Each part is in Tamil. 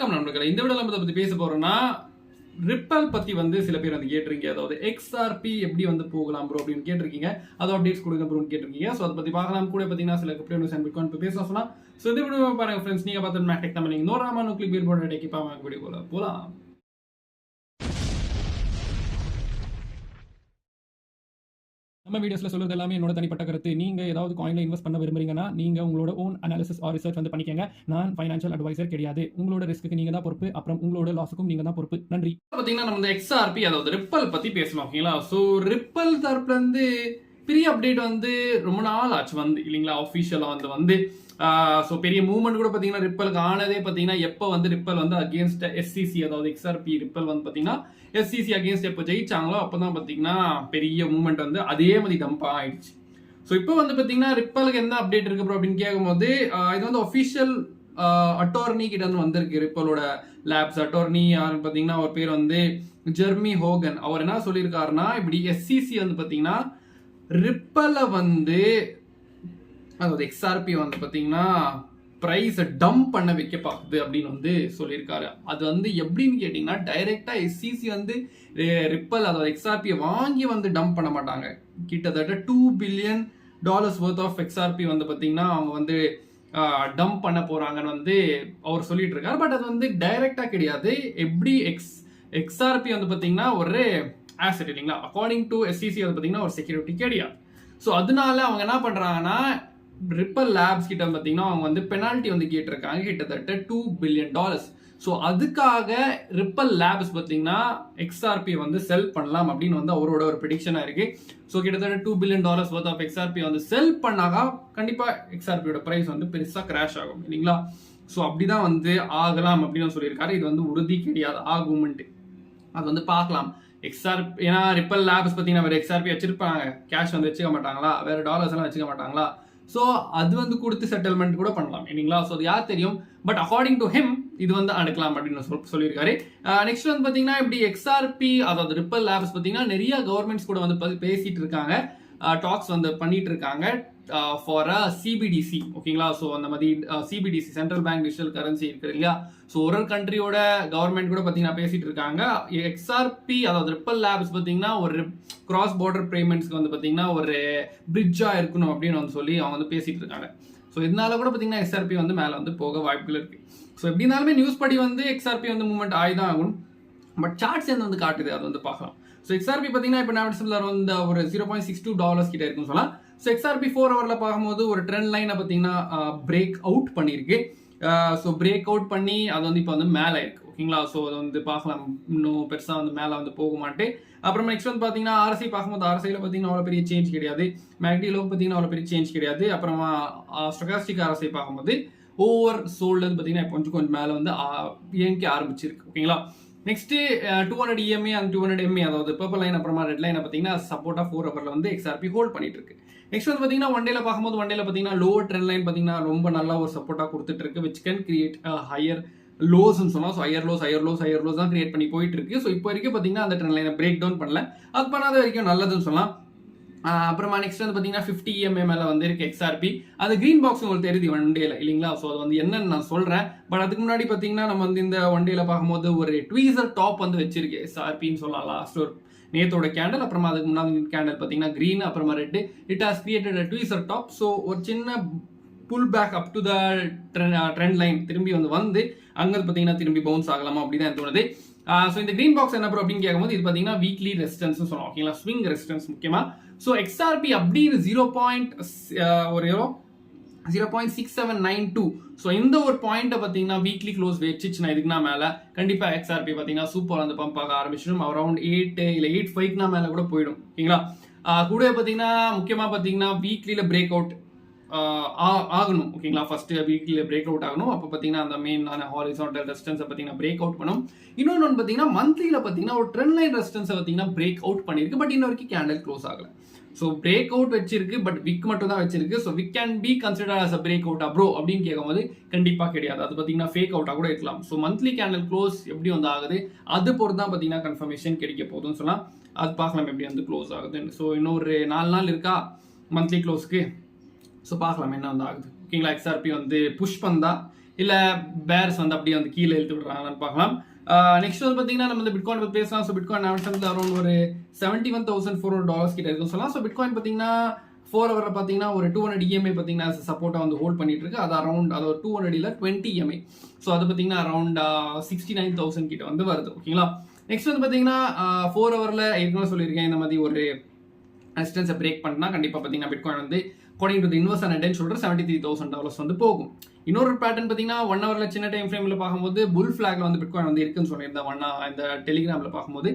வணக்கம் நண்பர்களே. இந்த வீடியோல நம்ம பத்தி பேச போறோம்னா ரிப்பல் பத்தி சில பேர் கேட்டிருக்கீங்க. அதாவது XRP எப்படி போகலாம் ப்ரோ அப்படின்னு கேட்டிருக்கீங்க. அது அப்டேட்ஸ் கொடுங்க ப்ரோன்னு கேட்டிருக்கீங்க. ஸோ அதை பத்தி பார்க்கலாம். கூட பார்த்தீங்கன்னா சில கிரிப்டோ நியூஸ் அண்ட் பிட்காயின் பத்தி பேசலாம் சொன்னா. ஸோ இந்த வீடியோ பாருங்க ஃப்ரெண்ட்ஸ். நீங்க பார்த்து மேக்டெக் தமிழ் நீங்க நோராமா நுக்லிக் பேர் போட டெக்கி பாமா வீடியோல போலாம். நம்ம வீடியோஸ்ல சொல்றது எல்லாமே என்னோட தனிப்பட்ட கருத்து. நீங்க ஏதாவது காயின்ல இன்வெஸ்ட் பண்ண விரும்புறீங்கன்னா நீங்க உங்களோட ஓன் அனாலிசிஸ் ஆர் ரிசர்ச் பண்ணிக்கங்க. நான் ஃபைனான்சியல் அட்வைசர் கிடையாது. உங்களோட ரிஸ்க்கு நீங்க தான் பொறுப்பு. அப்புறம் உங்களோட லாஸுக்கும் நீங்க தான் பொறுப்பு. நன்றி. பாத்தீங்கன்னா நம்ம XRP அதாவது ரிப்பல் பத்தி பேசலாம். ஓகேங்களா? ஸோ ரிப்பல் தரப்புல பெரிய அப்டேட் ரொம்ப நாள் ஆச்சு இல்லைங்களா? ஆஃபிஷியலா ஸோ பெரிய மூவ்மெண்ட் கூட பார்த்தீங்கன்னா ரிப்பலுக்கு ஆனதே பார்த்தீங்கன்னா எப்போ ரிப்பல் அகேன்ஸ்ட் SEC அதாவது XRP ரிப்பல் பார்த்தீங்கன்னா SEC அகேன்ஸ்ட் எப்போ ஜெயிச்சாங்களோ அப்போ தான் பார்த்தீங்கன்னா பெரிய மூவ்மெண்ட் அதே மாதிரி டம்ப் ஆயிடுச்சு. ஸோ இப்போ பார்த்தீங்கன்னா ரிப்பலுக்கு என்ன அப்டேட் இருக்கு ப்ரோ அப்படின்னு கேட்கும்போது இது அஃபிஷியல் அட்டார்னி கிட்ட வந்திருக்கு. ரிப்பலோட லேப்ஸ் அட்டார்னி யாருன்னு பார்த்தீங்கன்னா அவர் பேர் ஜெர்மி ஹோகன். அவர் என்ன சொல்லியிருக்காருன்னா இப்படி SEC பார்த்தீங்கன்னா ரிப்பலை அதாவது XRP பார்த்தீங்கன்னா பிரைஸ் டம்ப் பண்ண வைக்க பார்க்குது அப்படின்னு சொல்லியிருக்காரு. அது எப்படின்னு கேட்டிங்கன்னா டைரெக்டாக SEC ரிப்பல் அதாவது XRP வாங்கி டம்ப் பண்ண மாட்டாங்க. கிட்டத்தட்ட $2 billion ஒர்த் ஆஃப் XRP பார்த்தீங்கன்னா அவங்க டம்ப் பண்ண போறாங்கன்னு அவர் சொல்லிட்டு இருக்காரு. பட் அது டைரெக்டாக கிடையாது. எப்படி XRP பார்த்தீங்கன்னா ஒரு ஆசெட் இல்லைங்களா? அக்கார்டிங் டு SEC பார்த்தீங்கன்னா ஒரு செக்யூரிட்டி கிடையாது. ஸோ அதனால அவங்க என்ன பண்றாங்கன்னா ரிப்பல் லேப்ஸ் கிட்ட பார்த்தீங்கன்னா அவங்க பெனால்ட்டி கேட்டிருக்காங்க கிட்டத்தட்ட $2 billion. ஸோ அதுக்காக ரிப்பல் லேப்ஸ் பார்த்தீங்கன்னா XRP செல் பண்ணலாம் அப்படின்னு அவரோட ஒரு ப்ரெடிக்ஷனாக இருக்கு. ஸோ கிட்டத்தட்ட $2 billion ஒர்த் ஆஃப் XRP செல் பண்ணாக்கா கண்டிப்பாக XRPயோட ப்ரைஸ் பெருசாக கிராஷ் ஆகும் இல்லைங்களா? ஸோ அப்படிதான் ஆகலாம் அப்படின்னு சொல்லியிருக்காரு. இது உறுதி கிடையாது ஆகுமெண்ட். அது பார்க்கலாம். XRP ஏன்னா ரிப்பல் லேப்ஸ் பார்த்தீங்கன்னா வேற XRP வச்சிருப்பாங்க. கேஷ் வச்சுக்க மாட்டாங்களா? வேற டாலர்ஸ் எல்லாம் வச்சுக்க மாட்டாங்களா? ஸோ அது கொடுத்து செட்டில்மெண்ட் கூட பண்ணலாம் இல்லைங்களா? ஸோ அது யார் தெரியும். பட் அக்கார்டிங் டு ஹிம் இது அனுக்கலாம் அப்படின்னு சொல்லியிருக்காரு. நெக்ஸ்ட் பார்த்தீங்கன்னா இப்படி XRP அதாவது ரிப்பல் லேப்ஸ் பார்த்தீங்கன்னா நிறைய கவர்மெண்ட்ஸ் கூட பேசிட்டு இருக்காங்க. டாக்ஸ் பண்ணிட்டு இருக்காங்க ஃபார் CBDC. ஓகேங்களா? ஸோ அந்த மாதிரி CBDC central bank digital currency இருக்கு இல்லையா? ஸோ ஒரு கண்ட்ரியோட கவர்மெண்ட் கூட பார்த்தீங்கன்னா பேசிட்டு இருக்காங்க. XRP அதாவது ரிப்பல் லேப்ஸ் பார்த்தீங்கன்னா ஒரு கிராஸ் பார்டர் பேமெண்ட்ஸ்க்கு பார்த்தீங்கன்னா ஒரு பிரிட்ஜா இருக்கணும் அப்படின்னு சொல்லி அவங்க பேசிட்டு இருக்காங்க. ஸோ இதனால கூட பார்த்தீங்கன்னா XRP மேலே போக வாய்ப்புகள் இருக்கு. ஸோ எப்படி இருந்தாலுமே நியூஸ் படி XRP மூவ்மெண்ட் ஆகிதான் ஆகும். பட் சார்ட்ஸ் என்ன காட்டுது அது பார்க்கலாம். ஸோ XRP பார்த்தீங்கன்னா இப்போ நான் ஒரு $0.62 கிட்ட இருக்குன்னு சொல்லலாம். ஸோ XRP 4 ஹவரில் பார்க்கும்போது ஒரு ட்ரெண்ட் லைனை பார்த்தீங்கன்னா பிரேக் அவுட் பண்ணியிருக்கு. ஸோ பிரேக் அவுட் பண்ணி அது இப்போ மேலே இருக்கு. ஓகேங்களா? ஸோ அது பார்க்கலாம். இன்னும் பெருசாக மேலே போக மாட்டேன். அப்புறம் நெக்ஸ்ட் பார்த்தீங்கன்னா RSI பார்க்கும்போது RSIயில் பார்த்தீங்கன்னா அவ்வளோ பெரிய சேஞ்ச் கிடையாது. மேக்டிலோ பார்த்தீங்கன்னா அவ்வளோ பெரிய சேஞ்ச் கிடையாது. அப்புறமா ஸ்டொகாஸ்டிக் RSI பார்க்கும்போது ஓவர் சோல்டு பார்த்தீங்கன்னா இப்போ கொஞ்சம் மேலே இயங்க ஆரம்பிச்சிருக்கு. ஓகேங்களா? நெக்ஸ்ட் 200 EMA அண்ட் 200 MA அதாவது பர்பிள் லைன் அப்புறமா ரெட் லைனை பார்த்தீங்கன்னா சப்போர்ட்டா 4 ஹவர்ல XRP ஹோல்ட் பண்ணிட்டு இருக்கு. நெக்ஸ்ட் பார்த்தீங்கன்னா ஒன் டேல பார்க்கும்போது ஒன் டேல பார்த்தீங்கன்னா லோவர் ட்ரெண்ட் லைன் பார்த்தீங்கன்னா ரொம்ப நல்ல ஒரு சப்போர்ட்டா கொடுத்துட்டு இருக்கு. விச் கேன் கிரியேட் ஹையர் லோஸ்ன்னு சொன்னா. ஸோ ஹையர் லோஸ் தான் கிரியேட் பண்ணி போயிட்டு இருக்கு. ஸோ இப்போ வரைக்கும் பார்த்தீங்கன்னா அந்த ட்ரெண்ட் லைனை பிரேக் டவுன் பண்ணல. அது பண்ணாத வரைக்கும் நல்லதுன்னு சொல்லலாம். அப்புறமா நெக்ஸ்ட் பார்த்தீங்கன்னா 50 EMA மேலே இருக்கு XRP. அது கிரீன் பாக்ஸ் உங்களுக்கு தெரியுது ஒன் டேல இல்லைங்களா? ஸோ அது என்னன்னு நான் சொல்றேன். பட் அதுக்கு முன்னாடி பார்த்தீங்கன்னா நம்ம இந்த ஒன் டேல பார்க்கும்போது ஒரு ட்வீசர் டாப் வச்சிருக்கு XRPன்னு சொல்லலாம். லாஸ்ட் ஒரு நேத்தோட கேண்டல் அப்புறமா அதுக்கு முன்னாடி கேண்டல் பார்த்தீங்கன்னா கிரீன் அப்புறமா red. It has created a tweezer top. So ஒரு சின்ன pull back up to the trend line திரும்பி அங்கே பார்த்தீங்கன்னா திரும்பி பவுன்ஸ் ஆகலாமா அப்படிதான் தோணுது. ஸோ இந்த கிரீன் பாக்ஸ் என்ன அப்படின்னு கேட்கும்போது இது பார்த்தீங்கன்னா வீக்லி ரெசிஸ்டன்ஸ் சொல்லலாம். ஓகேங்களா? ஸ்விங் ரெசிஸ்டன்ஸ் முக்கியமா. ஸோ XRP அப்படின்னு 0.6792. ஸோ இந்த ஒரு பாயிண்ட்டை பார்த்தீங்கன்னா வீக்லி க்ளோஸ் வச்சுச்சுன்னா இதுக்குனா மேலே கண்டிப்பாக XRP பார்த்தீங்கன்னா சூப்பர் பம்ப் ஆக ஆரம்பிச்சிடும். அரௌண்ட் 8 இல்லை 8.5 மேலே கூட போயிடும். ஓகேங்களா? கூட பார்த்தீங்கன்னா முக்கியமாக பார்த்தீங்கன்னா வீக்லியில் பிரேக் அவுட் ஆகணும். ஓகேங்களா? ஃபர்ஸ்ட் வீக்லியில பிரேக் அவுட் ஆகணும். அப்போ பார்த்தீங்கன்னா அந்த மெயினான ஹாரிசான்டல் ரெசிஸ்டன்ஸை பார்த்தீங்கன்னா பிரேக் அவுட் பண்ணும். இன்னொன்று பார்த்தீங்கன்னா மந்த்லியில் பார்த்தீங்கன்னா ஒரு ட்ரெண்ட் லைன் ரெசிஸ்டன்ஸை பார்த்தீங்கன்னா பிரேக் அவுட் பண்ணியிருக்கு. பட் இன்ன வரைக்கும் கேண்டல் க்ளோஸ் ஆகல. ஸோ பிரேக் அவுட் வச்சிருக்கு. பட் விக் மட்டும் தான் வச்சிருக்கு. So wick can be consider as a break out bro அப்படின்னு கேட்கும்போது கண்டிப்பாக கிடையாது. அது பார்த்தீங்கன்னா ஃபேக் அவுட்டாக கூட இருக்கலாம். ஸோ மந்த்லி கேண்டல் க்ளோஸ் எப்படி ஆகுது அது பொறுத்து தான் பார்த்தீங்கன்னா கன்ஃபர்மேஷன் கிடைக்க போகுதுன்னு சொல்லலாம். அது பார்க்கலாம் எப்படி க்ளோஸ் ஆகுதுன்னு. ஸோ இன்னொரு 4 நாள் இருக்கா மந்த்லி க்ளோஸ்க்கு. ஸோ பார்க்கலாம் என்ன ஆகுது. ஓகேங்களா? XRP புஷ் பண்ணா இல்லை பேர்ஸ் வந்து அப்படியே வந்து கீழே இழுத்து விடுறாங்கன்னு பார்க்கலாம். நெக்ஸ்ட் வந்து பார்த்தீங்கன்னா நம்ம இந்த பிட்காயின் பற்றி பேசலாம். ஸோ பிட்காயின் வந்து அரௌண்ட் ஒரு $71,400 கிட்ட இருக்குன்னு சொல்லலாம். ஸோ பிட்காயின் பார்த்தீங்கன்னா 4 ஹவரில் பார்த்தீங்கன்னா ஒரு 200 EMA பார்த்தீங்கன்னா சப்போர்ட்டாக வந்து ஹோல்ட் பண்ணிட்டு இருக்கு. அது அரௌண்ட் அது ஒரு 200 இல்லை 20 EMA. ஸோ அது பார்த்தீங்கன்னா அரௌண்ட் 69,000 கிட்ட வந்து வருது. ஓகேங்களா. நெக்ஸ்ட் வந்து பார்த்தீங்கன்னா 4 ஹவரில் ஏற்கனவே சொல்லியிருக்கேன், இந்த மாதிரி ஒரு ரெசிஸ்டன்ஸை பிரேக் பண்ணா கண்டிப்பாக பார்த்தீங்கன்னா பிட்காயின் வந்து according to the investor and சொல்ற $73,000 வந்து போகும். இன்னொரு பேட்டர்ன் பார்த்தீங்கன்னா 1 ஹவர்ல சின்ன டைம் ஃப்ரேமில் பார்க்கும்போது புல் ஃபிளாக்ல வந்து பிட்காயின் வந்து இருக்குன்னு சொல்லியிருந்தேன் இந்த டெலிகிராம்ல பார்க்கும்போது.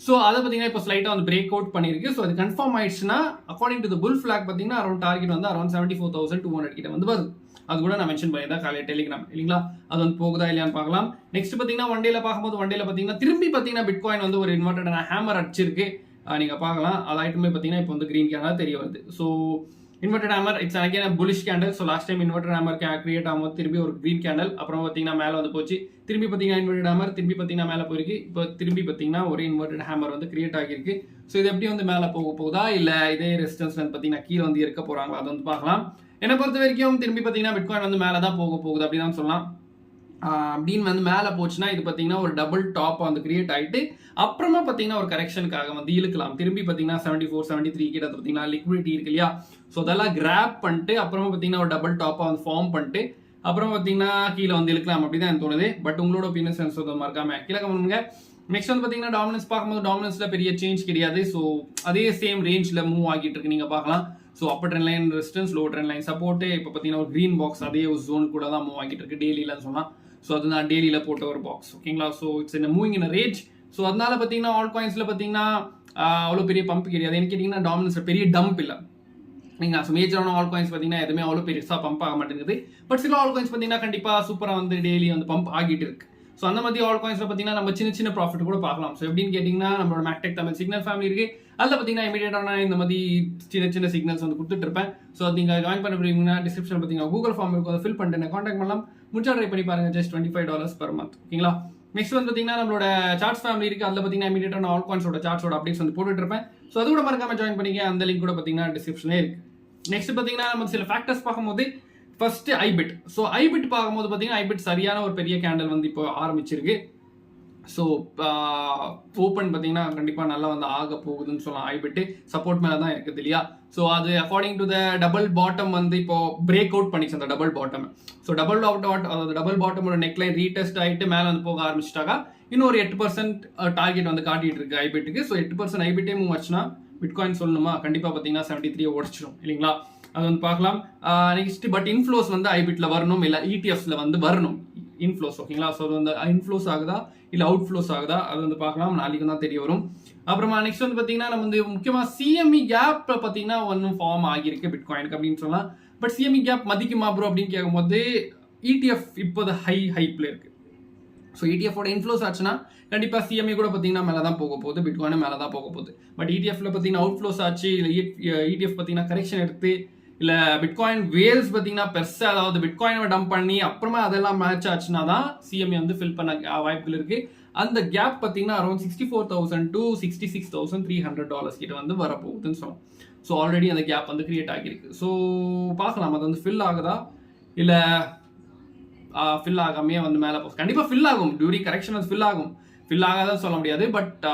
ஸோ அதை பார்த்தீங்கன்னா இப்போ ஸ்லைட்டாக வந்து பிரேக் அவுட் பண்ணியிருக்கு. ஸோ அது கன்ஃபார்ம் ஆயிடுச்சுன்னா according to the bull flag பார்த்தீங்கன்னா அரௌண்ட் டார்கெட் வந்து அரௌண்ட் 74,200 கிட்ட வந்து வருது. அது கூட நான் மென்ஷன் பண்ணியிருந்தேன் காலையில் டெலிகிராம் இல்லைங்களா. அது வந்து போகுதா இல்லையான்னு பார்க்கலாம். நெக்ஸ்ட் பார்த்தீங்கன்னா ஒன் டேல பார்க்கும்போது பார்த்தீங்கன்னா திரும்பி பார்த்தீங்கன்னா பிட்காயின் வந்து ஒரு இன்வெர்டட் ஹேமர் அடிச்சிருக்கு. நீங்கள் பார்க்கலாம். அது ஐட்டமே பார்த்தீங்கன்னா இப்போ வந்து கிரீன் கேண்டல் தெரிய வருது. So inverted hammer it's again bullish candle. So last time inverted hammer create ஆகும்போது திரும்பி ஒரு கிரீன் கேண்டல், அப்புறம் பார்த்தீங்கன்னா மேலே வந்து போச்சு. திரும்பி பார்த்தீங்கன்னா இன்வெர்டட் ஹேமர் திரும்பி பார்த்தீங்கன்னா மேலே போயிருக்கு. இப்போ திரும்பி பார்த்தீங்கன்னா ஒரு இன்வெர்டட் ஹேமர் வந்து கிரியேட் ஆகியிருக்கு. ஸோ இது எப்படி வந்து மேலே போகுதா இல்லை இதே ரெசிஸ்டன்ஸ் வந்து பார்த்தீங்கன்னா கீழே வந்து இருக்க போகிறாங்களா அதை வந்து பார்க்கலாம். என்னை பொறுத்த வரைக்கும் திரும்பி பார்த்தீங்கன்னா பிட்காயின் வந்து மேலே தான் போகுது அப்படி தான் சொல்லலாம். அப்படின்னு வந்து மேலே போச்சுன்னா இது பார்த்தீங்கன்னா ஒரு டபுள் டாப் வந்து கிரியேட் ஆகிட்டு அப்புறமா பார்த்தீங்கன்னா ஒரு கரெக்ஷனுக்காக வந்து இழுக்கலாம். திரும்பி பார்த்தீங்கன்னா 74, 73 கிட்ட பார்த்தீங்கன்னா லிக்விடிட்டி இருக்கு இல்லையா. ஸோ அதெல்லாம் கிராப் பண்ணிட்டு அப்புறமா பார்த்தீங்கன்னா ஒரு டபுள் டாப்பாக வந்து ஃபார்ம் பண்ணிட்டு அப்புறம் பார்த்தீங்கன்னா கீழே வந்து இழுக்கலாம் அப்படி தான் எனக்கு தோணுது. பட் உங்களோட ஒப்பீனியன் சென்ஸ் மறக்காம கீழே பண்ணுங்க. நெக்ஸ்ட் வந்து பார்த்தீங்கன்னா டாமினன்ஸ் பார்க்கும்போது டாமினன்ஸில் பெரிய சேஞ்ச் கிடையாது. ஸோ அதே சேம் ரேஞ்சில் மூவ் ஆகிட்டு இருக்கு நீங்கள் பார்க்கலாம். So Appar trend line resistance, low trend line support. இப்போ பார்த்தீங்கன்னா ஒரு கிரீன் பாக்ஸ் அதே ஒரு ஜோன் கூட தான் மூவ் ஆகிட்டு இருக்கு டெய்லியிலன்னு சொல்லலாம். ஸோ அது நான் டெய்லியில் போட்ட ஒரு பாக்ஸ். ஓகேங்களா. So it's in moving in range. So அதனால பார்த்தீங்கன்னா ஆல் காயின்ஸில் பார்த்தீங்கன்னா அவ்வளோ பெரிய பம்ப் கிடையாது. எனக்கு கேட்டிங்கன்னா டாமினன்ஸ் பெரிய டம்ப் இல்லை. நீங்களா. ஸோ மேஜரான ஆல் காயின்ஸ் பார்த்தீங்கன்னா எதுவுமே அவ்வளோ பெருசாக பம்ப் ஆக மாட்டேங்குது. பட் சில ஆல் காயின்ஸ் பார்த்தீங்கன்னா கண்டிப்பாக சூப்பராக வந்து டெய்லி வந்து பம்ப் ஆகிட்டு இருக்கு. ஸோ அந்த மாதிரி ஆல் காயின்ஸில் பார்த்தீங்கன்னா நம்ம சின்ன சின்ன ப்ராஃபிட் கூட பார்க்கலாம். ஸோ எப்படின்னு கேட்டிங்கன்னா நம்மளோட மேக்டெக் தமிழ் சிக்னல் ஃபேமிலி இருக்கு. அதில் பார்த்தீங்கன்னா இமீடியட்டான இந்த மாதிரி சின்ன சின்ன சிக்னல்ஸ் வந்து கொடுத்துட்டு இருப்பேன். ஸோ அது நீங்கள் ஜாயின் பண்ண போறீங்கன்னா டிஸ்கிரிப்ஷன் பார்த்தீங்கன்னா கூகுள் ஃபார்ம் இருக்கும், அதை ஃபில் பண்ணிட்டு கான்டாக்ட் பண்ணலாம். முடிச்சா ட்ரை பண்ணி பாருங்க. Just $25 per month. ஓகேங்களா. நெக்ஸ்ட் வந்து பார்த்தீங்கன்னா நம்மளோட சார்ட்ஸ் ஃபேமிலி இருக்கு. அதில் பார்த்தீங்கன்னா இமீடியட்டான ஆல் காயின்ஸோட சார்ட்ஸோட அப்டேட்ஸ் வந்து போட்டுட்டு இருப்பேன். ஸோ அது கூட மறக்காம ஜாயின் பண்ணிக்க. அந்த லிங்க் கூட பார்த்தீங்கன்னா டிஸ்கிரிப்ஷனே இருக்கு. நெக்ஸ்ட் பார்த்தீங்கன்னா நம்ம சில ஃபேக்டர்ஸ் பார்க்கும்போது ஃபர்ஸ்ட் ஐபிட். ஸோ ஐபிட் பார்க்கும்போது பார்த்தீங்கன்னா ஐபிட் சரியான ஒரு பெரிய கேண்டல் வந்து இப்போ ஆரம்பிச்சிருக்கு. ஸோ ஓப்பன் பார்த்தீங்கன்னா கண்டிப்பாக நல்லா வந்து ஆக போகுதுன்னு சொல்லலாம். ஐபிட்டு சப்போர்ட் மேலே தான் இருக்குது இல்லையா. ஸோ அது according to the double bottom வந்து இப்போ பிரேக் அவுட் பண்ணிச்சு அந்த டபுள் பாட்டம். ஸோ டபுள் பாட்டமோட நெக்லைன் ரீடெஸ்ட் ஆகிட்டு மேலே வந்து போக ஆரம்பிச்சிட்டாங்க. இன்னும் ஒரு 8% டார்கெட் வந்து காட்டிட்டு இருக்கு ஐபிட்டுக்கு. ஸோ 8% ஐபிட்டே மூவ் ஆச்சுன்னா பிட்காயின் சொல்லணுமா கண்டிப்பாக பார்த்தீங்கன்னா 73 உடச்சிடும் இல்லைங்களா. அது வந்து பார்க்கலாம். நெக்ஸ்ட் பட் இன்ஃப்ளோஸ் வந்து ஐபிட்ல வரணும், இல்லை இடிஎஃப்ஸ்ல வந்து வரணும் இன்ஃப்ளோஸ். ஓகேங்களா. ஸோ அது வந்து இன்ஃப்ளோஸ் ஆகுதா இல்லை அவுட் ஃப்ளோஸ் ஆகுதா அது வந்து பார்க்கலாம். நாளைக்கு தான் தெரிய வரும். அப்புறமா நெக்ஸ்ட் வந்து பார்த்தீங்கன்னா நம்ம வந்து முக்கியமாக சிஎம்இ கேப் பார்த்தீங்கன்னா ஒன்றும் ஃபார்ம் ஆகியிருக்கு பிட்காயினுக்கு அப்படின்னு சொல்லலாம். பட் சிஎம்இ கேப் மதிக்குமா ப்ரோ அப்படின்னு கேட்கும்போது இடிஎஃப் இப்போது ஹைப்ல இருக்கு. ஸோ இடிஎஃபோட இன்ஃப்ளோஸ் ஆச்சுன்னா கண்டிப்பாக சிஎம்இ கூட பார்த்தீங்கன்னா மேலே தான் போக போகுது, பிட்காயினும் மேலே தான் போக போகுது. பட் இடிஎஃப்ல பார்த்தீங்கன்னா அவுட் ஃப்ளோஸ் ஆச்சு, இல்லை இடிஎஃப் பார்த்தீங்கன்னா கரெக்ஷன் எடுத்து, இல்லை பிட்காயின் வேல்ஸ் பார்த்தீங்கன்னா பெருசாக அதாவது பிட்காயினை டம்ப் பண்ணி அப்புறமா அதெல்லாம் மேட்ச் ஆச்சுன்னா தான் சிஎம்இ வந்து ஃபில் பண்ண வாய்ப்புகள் இருக்கு. அந்த கேப் பார்த்தீங்கன்னா அரௌண்ட் $64,000 to $66,300 கிட்ட வந்து வரப்போகுதுன்னு சொல்லலாம். ஸோ ஆல்ரெடி அந்த கேப் வந்து கிரியேட் ஆகியிருக்கு. ஸோ பார்க்கலாம் அது வந்து ஃபில் ஆகுதா இல்லை ஃபில் ஆகாமையே வந்து மேலே போகும். கண்டிப்பாக ஃபில் ஆகும். டியூரிங் கரெக்ஷன் அது ஃபில் ஆகும். ஃபில் ஆகாதான் சொல்ல முடியாது. பட்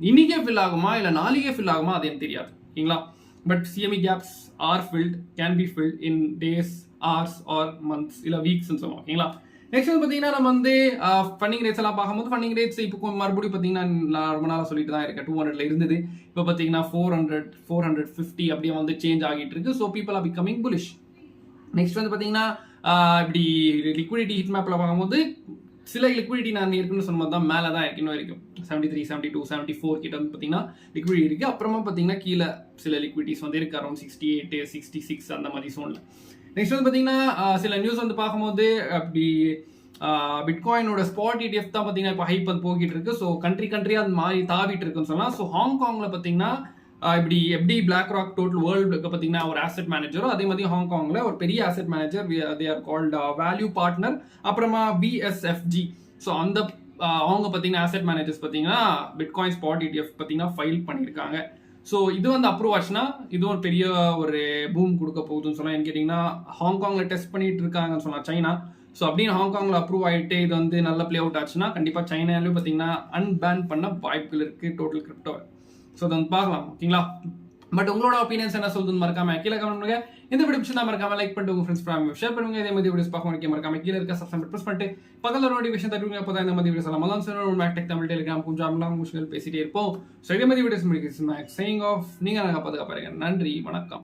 இன்னைக்கே ஃபில் ஆகுமா இல்லை நாளைக்கே ஃபில் ஆகுமா அது எனக்கு தெரியாது. ஓகேங்களா. But CME caps are filled, can be filled in days, hours or months இல்லை வீக்ஸ்ன்னு சொல்லுவோம். ஓகேங்களா. நெக்ஸ்ட் வந்து பார்த்தீங்கன்னா நம்ம வந்து ஃபண்டிங் ரேட்ஸ் எல்லாம் பார்க்கும்போது ஃபண்டிங் ரேட்ஸ் இப்போ மறுபடியும் பார்த்தீங்கன்னா நான் ரொம்ப நாளாக சொல்லிட்டு தான் இருக்கேன். 200 இருந்தது. இப்போ பார்த்தீங்கன்னா 400, 450 அப்படியே வந்து சேஞ்ச் ஆகிட்டு இருக்கு. So people are becoming bullish. Next வந்து பார்த்தீங்கன்னா இப்படி லிக்விடிட்டி ஹிட் மேப்பில் பார்க்கும்போது சில லிக்விடிட்டி நான் இருக்குன்னு சொன்ன மாதிரி தான் மேலே தான் இருக்கு. இன்னும் வரைக்கும் 73, 72, 74 கிட்ட வந்து பார்த்தீங்கன்னா லிக்விடிட்டி இருக்குது. அப்புறமா பார்த்தீங்கன்னா கீழே சில லிக்விடிட்டிஸ் வந்து இருக்கு அரௌண்ட் 68, 66 அந்த மாதிரி சோனில். நெக்ஸ்ட் வந்து பார்த்தீங்கன்னா சில நியூஸ் வந்து பார்க்கும்போது அப்படி பிட்காயினோட ஸ்பாட் இடிஎஃப் தான் பார்த்தீங்கன்னா இப்போ ஹைப் வந்து போகிட்டு இருக்கு. ஸோ கண்ட்ரியாக அது மாறி தாவிட்டு இருக்குன்னு சொல்லலாம். ஸோ ஹாங்காங்கில் பார்த்தீங்கன்னா இப்படி எப்படி பிளாக் ராக் டோட்டல் வேர்ல்டுக்கு பார்த்தீங்கன்னா ஒரு ஆசெட் மேனேஜரோ அதே மாதிரி ஹாங்காங்கில் ஒரு பெரிய asset manager they are called value partner, அப்புறமா VSFG. ஸோ அந்த அவங்க பார்த்தீங்கன்னா ஆசெட் மேனேஜர்ஸ் பார்த்தீங்கன்னா பிட்காயின் ஸ்பாட் இடிஎஃப் பார்த்தீங்கன்னா ஃபைல் பண்ணியிருக்காங்க. ஸோ இது வந்து அப்ரூவ் ஆச்சுன்னா இது ஒரு பெரிய ஒரு பூம் கொடுக்க போகுதுன்னு சொல்லலாம். என்ன கேட்டிங்கன்னா ஹாங்காங்கில் டெஸ்ட் பண்ணிட்டு இருக்காங்கன்னு சொல்லலாம் சைனா. ஸோ அப்படின்னு ஹாங்காங்கில் அப்ரூவ் ஆகிட்டு இது வந்து நல்ல ப்ளே அவுட் ஆச்சுன்னா கண்டிப்பாக சைனாலையும் பார்த்தீங்கன்னா அன்பேன் பண்ண வாய்ப்புகள் இருக்குது டோட்டல் கிரிப்டோ. ஸோ அதை வந்து பார்க்கலாம் ஓகேங்களா. பட் உங்களோட ஒப்பீனியன்ஸ் என்ன சொல்லுதுன்னு மறக்காம கீழே கமெண்ட் பண்ணுங்க. இந்த வீடியோ பிடிச்சா மறக்காம லைக் பண்ணிட்டு உங்க ஃப்ரெண்ட்ஸ் ஃபேமிலி ஷேர் பண்ணுங்க. இதே மாதிரி வீடியோஸ் பார்க்க மறக்காம கீழே இருக்க சப்ஸ்கிரைப் பிரஸ் பண்ணிட்டு பக்கத்தில் நோட்டிஃபிகேஷன் தருவீங்க. அப்போ தான் இந்த மாதிரி வீடியோஸ் எல்லாம் மதம் மேக்டெக் தமிழ் டெலிகிராம் கொஞ்சம் பேசிட்டே இருப்போம். ஸோ இதே மாதிரி வீடியோஸ் முடிக்க சைனிங் ஆஃப். நீங்கள் பாதுகாப்பாருங்க. நன்றி, வணக்கம்.